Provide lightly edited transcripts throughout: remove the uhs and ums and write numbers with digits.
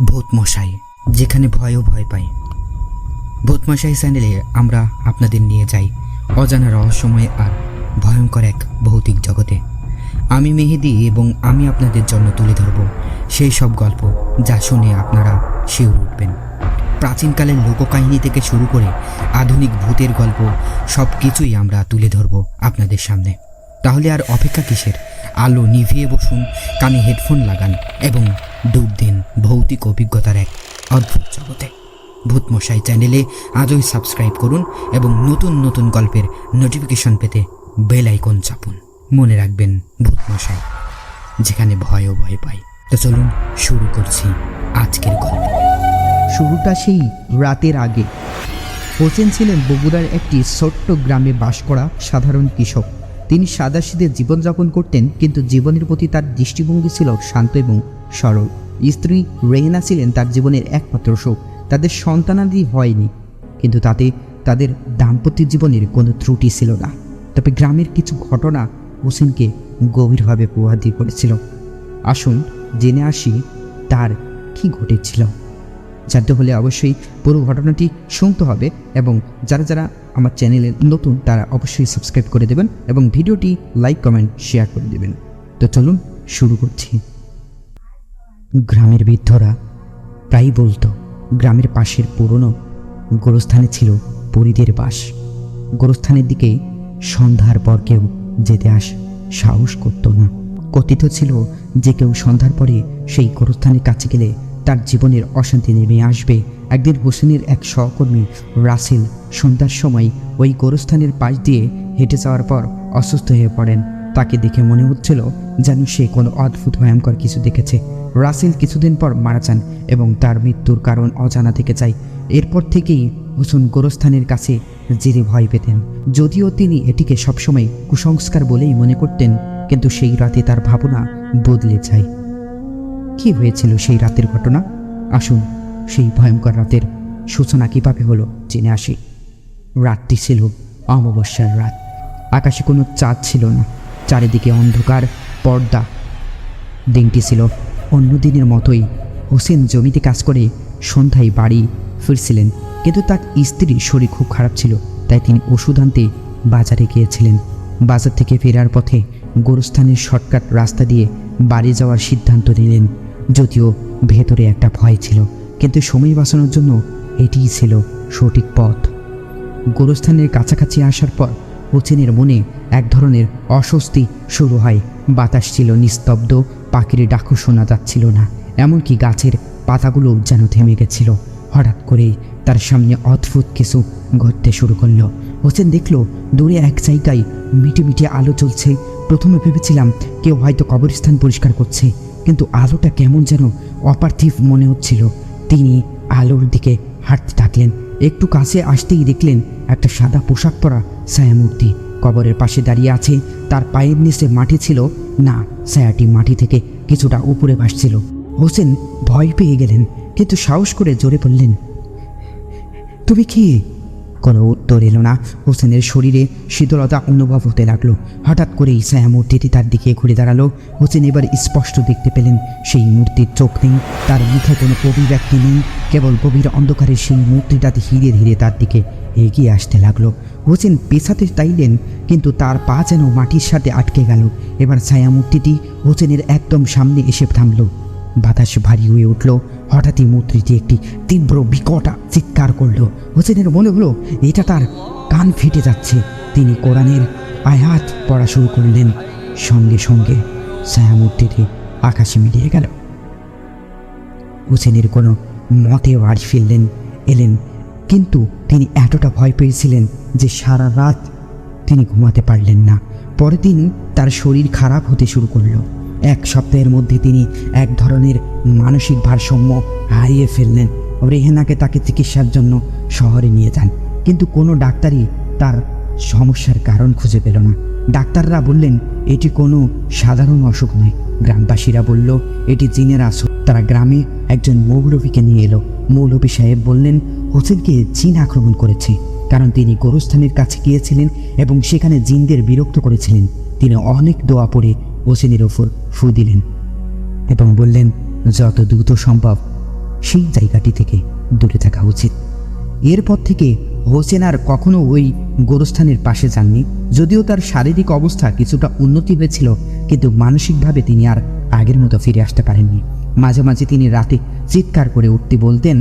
ভূতমশাই, যেখানে ভয়ও ভয় পায়। ভূতমশাই চ্যানেলে আমরা আপনাদের নিয়ে যাই অজানা রহস্যময় আর ভয়ঙ্কর এক ভৌতিক জগতে। আমি মেহেদি এবং আমি আপনাদের জন্য তুলে ধরব সেই সব গল্প যা শুনে আপনারা শিউরে উঠবেন। প্রাচীনকালের লোককাহিনী থেকে শুরু করে আধুনিক ভূতের গল্প সব কিছুই আমরা তুলে ধরব আপনাদের সামনে। তাহলে আর অপেক্ষা কিসের? আলো নিভিয়ে বসুন, কানে হেডফোন লাগান এবং ডুব দিন ভৌতিক অভিজ্ঞতার এক অদ্ভুত জগতে। ভূতমশাই চ্যানেলে আজই সাবস্ক্রাইব করুন এবং নতুন নতুন গল্পের নোটিফিকেশন পেতে বেল আইকন চাপুন। মনে রাখবেন, ভূতমশাই, যেখানে ভয়ও ভয় পায়। তো চলুন শুরু করছি আজকের গল্প। শুরুটা সেই রাতের আগে। হোসেন ছিলেন বগুড়ার একটি ছোট্ট গ্রামে বাস করা সাধারণ কৃষক। তিনি সাদাসিধে জীবনযাপন করতেন, কিন্তু জীবনের প্রতি তার দৃষ্টিভঙ্গি ছিল শান্ত এবং সরল। স্ত্রী রেহেনা ছিলেন তার জীবনের একমাত্র সুখ। তাদের সন্তানাদি হয়নি, কিন্তু তাতে তাদের দাম্পত্য জীবনের কোনো ত্রুটি ছিল না। তবে গ্রামের কিছু ঘটনা হোসেনকে গভীরভাবে প্রভাবিত করেছিল। আসুন জেনে আসি তার কি ঘটেছিল। জানতে হলে অবশ্যই পুরো ঘটনাটি শুনতে হবে এবং যারা যারা আমার চ্যানেলে নতুন তারা অবশ্যই সাবস্ক্রাইব করে দেবেন এবং ভিডিওটি লাইক কমেন্ট শেয়ার করে দেবেন। তো চলুন শুরু করছি। গ্রামের বৃদ্ধরা প্রায়ই বলতো গ্রামের পাশের পুরনো গোরস্থানে ছিল পরীদের বাস। গোরস্থানের দিকে সন্ধ্যার পর কেউ যেতে সাহস করত না। কথিত ছিল যে কেউ সন্ধ্যার পরে সেই গোরস্থানের কাছে গেলে তার জীবনের অশান্তি নেমে আসবে। একদিন হোসেনের এক সহকর্মী রাসেল সন্ধ্যার সময় ওই গোরস্থানের পাশ দিয়ে হেঁটে যাওয়ার পর অসুস্থ হয়ে পড়েন। তাকে দেখে মনে হচ্ছিল যেন সে কোনো অদ্ভুত ভয়ঙ্কর কিছু দেখেছে। রাসেল কিছুদিন পর মারা যান এবং তার মৃত্যুর কারণ অজানা থেকে যায়। এরপর থেকেই হোসেন গোরস্থানের কাছে যেতে ভয় পেতেন। যদিও তিনি এটিকে সবসময় কুসংস্কার বলেই মনে করতেন, কিন্তু সেই রাতে তার ভাবনা বদলে যায়। কি হয়েছিল সেই রাতের ঘটনা? আসুন সেই ভয়ঙ্কর রাতের সূচনা কীভাবে হলো জেনে আসি। রাতটি ছিল অমাবস্যার রাত। আকাশে কোনো চাঁদ ছিল না, চারিদিকে অন্ধকার পর্দা। দিনটি ছিল অন্য দিনের মতোই। হোসেন জমিতে কাজ করে সন্ধ্যায় বাড়ি ফিরছিলেন, কিন্তু তার স্ত্রীর শরীর খুব খারাপ ছিল, তাই তিনি ওষুধ আনতে বাজারে গিয়েছিলেন। বাজার থেকে ফেরার পথে গোরস্থানের শর্টকাট রাস্তা দিয়ে বাড়ি যাওয়ার সিদ্ধান্ত নিলেন। যদিও ভেতরে একটা ভয় ছিল, কিন্তু সময় বাঁচানোর জন্য এটিই ছিল সঠিক পথ। গোরস্থানের কাছাকাছি আসার পর হোসেনের মনে এক ধরনের অস্বস্তি শুরু হয়। বাতাস ছিল নিস্তব্ধ, পাখির ডাকও শোনা যাচ্ছিল না, এমনকি গাছের পাতাগুলো যেন থেমে গেছিল। হঠাৎ করেই তার সামনে অদ্ভুত কিছু ঘটতে শুরু করলো। হোসেন দেখল দূরে এক জায়গায় মিটে মিটে আলো জ্বলছে। প্রথমে ভেবেছিলাম কেউ হয়তো কবরস্থান পরিষ্কার করছে, কিন্তু আলোটা কেমন যেন অপার্থিব মনে হচ্ছিল। তিনি আলোর দিকে হাঁটতে থাকলেন। একটু কাছে আসতেই দেখলেন একটা সাদা পোশাক পরা ছায়ামূর্তি কবরের পাশে দাঁড়িয়ে আছে। তার পায়ের নিচে মাটি ছিল না, ছায়াটি মাটি থেকে কিছুটা উপরে ভাসছিল। হোসেন ভয় পেয়ে গেলেন, কিন্তু সাহস করে জোরে বললেন, তুমি কি? কোনো উত্তর এলো না। হোসেনের শরীরে শীতলতা অনুভব হতে লাগলো। হঠাৎ করেই ছায়ামূর্তিটি তার দিকে ঘুরে দাঁড়ালো। হোসেন এবার স্পষ্ট দেখতে পেলেন সেই মূর্তির চোখ নেই, তার মুখে কোনো অভিব্যক্তি নেই, কেবল গভীর অন্ধকারে সেই মূর্তিটা ধীরে ধীরে তার দিকে এগিয়ে আসতে লাগলো। হোসেন পেছাতে চাইলেন, কিন্তু তার পা যেন মাটির সাথে আটকে গেল। এবার ছায়ামূর্তিটি হোসেনের একদম সামনে এসে থামল। বাতাস ভারী হয়ে উঠল। হঠাৎই মূর্তিটি একটি তীব্র বিকট চিৎকার করলো। হোসেনের মনে হলো এটা তার কান ফেটে যাচ্ছে। তিনি কোরআনের আয়াত পড়া শুরু করলেন। সঙ্গে সঙ্গে ছায়ামূর্তিটি আকাশে মিলিয়ে গেল। হোসেনের কোনো মতে বাড়ি এলেন, কিন্তু তিনি এতটা ভয় পেয়েছিলেন যে সারা রাত তিনি ঘুমাতে পারলেন না। পরের দিন তার শরীর খারাপ হতে শুরু করলো। এক সপ্তাহের মধ্যে তিনি এক ধরনের মানসিক ভারসাম্য হারিয়ে ফেললেন। রেহেনাকে তাকে চিকিৎসার জন্য শহরে নিয়ে যান, কিন্তু কোনো ডাক্তারই তার সমস্যার কারণ খুঁজে পেল না। ডাক্তাররা বললেন এটি কোনো সাধারণ অসুখ নয়। গ্রামবাসীরা বলল এটি জিনের আসর। তারা গ্রামে একজন মৌলবীকে নিয়ে এলো। মৌলবী সাহেব বললেন হোসেনকে জিন আক্রমণ করেছে, কারণ তিনি গোরস্থানের কাছে গিয়েছিলেন এবং সেখানে জিনদের বিরক্ত করেছিলেন। তিনি অনেক দোয়া পড়ে হোসেনের ওপর ফু দিলেন এবং বললেন যত দ্রুত সম্ভব সেই জায়গাটি থেকে দূরে থাকা উচিত। এরপর থেকে হোসেন আর কখনো ওই গোরস্থানের পাশে যাননি। যদিও তার শারীরিক অবস্থা কিছুটা উন্নতি হয়েছিল, কিন্তু মানসিকভাবে তিনি আর আগের মতো ফিরে আসতে পারেননি। মাঝে মাঝে তিনি রাতে চিৎকার করে উঠতে বলতেন,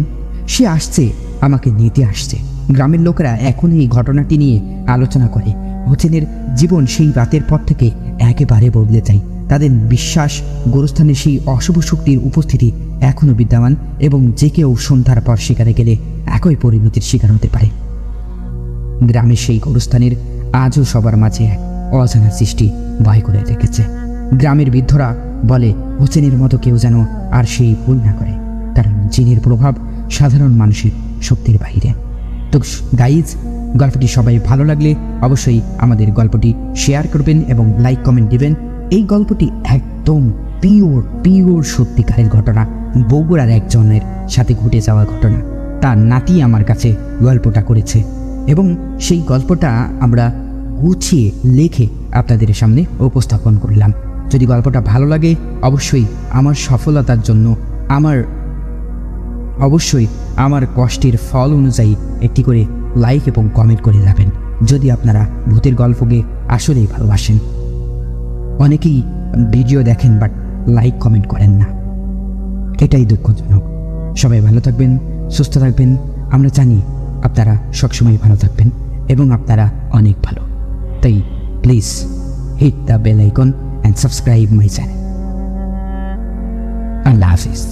সে আসছে, আমাকে নিতে আসছে। গ্রামের লোকেরা এখন এই ঘটনাটি নিয়ে আলোচনা করে। হোসেনের জীবন সেই রাতের পর থেকে একেবারে বদলে যায়। তাদের বিশ্বাস গোরস্থানের সেই অশুভ শক্তির উপস্থিতি এখনও বিদ্যমান এবং যে কেউ সন্ধ্যার পর সেখানে গেলে একই পরিণতির শিকার হতে পারে। গ্রামের সেই গোরস্থানের আজও সবার মাঝে এক অজানা সৃষ্টি ভয় করে রেখেছে। গ্রামের বৃদ্ধরা বলে হোসেনের মতো কেউ যেন আর সেই ভুল না করে, কারণ জিনের প্রভাব সাধারণ মানুষের শক্তির বাইরে। তো গাইজ, গল্পটি সবাই ভালো লাগলে অবশ্যই আমাদের গল্পটি শেয়ার করবেন এবং লাইক কমেন্ট দিবেন। এই গল্পটি একদম পিওর সত্যিকারের ঘটনা, বগুড়ার একজনের সাথে ঘটে যাওয়া ঘটনা। তার নাতি আমার কাছে গল্পটা করেছে এবং সেই গল্পটা আমরা গুছিয়ে লিখে আপনাদের সামনে উপস্থাপন করলাম। যদি গল্পটা ভালো লাগে অবশ্যই আমার সফলতার জন্য আমার কষ্টের ফল অনুযায়ী একটি করে লাইক এবং কমেন্ট করে যাবেন। যদি আপনারা ভূতের গল্পকে আসলেই ভালোবাসেন। অনেকেই ভিডিও দেখেন বাট লাইক কমেন্ট করেন না, এটাই দুঃখজনক। সবাই ভালো থাকবেন, সুস্থ থাকবেন। আমরা জানি আপনারা সবসময় ভালো থাকবেন এবং আপনারা অনেক ভালো। তাই please hit the bell icon and subscribe my channel. আল্লাহ হাফিজ।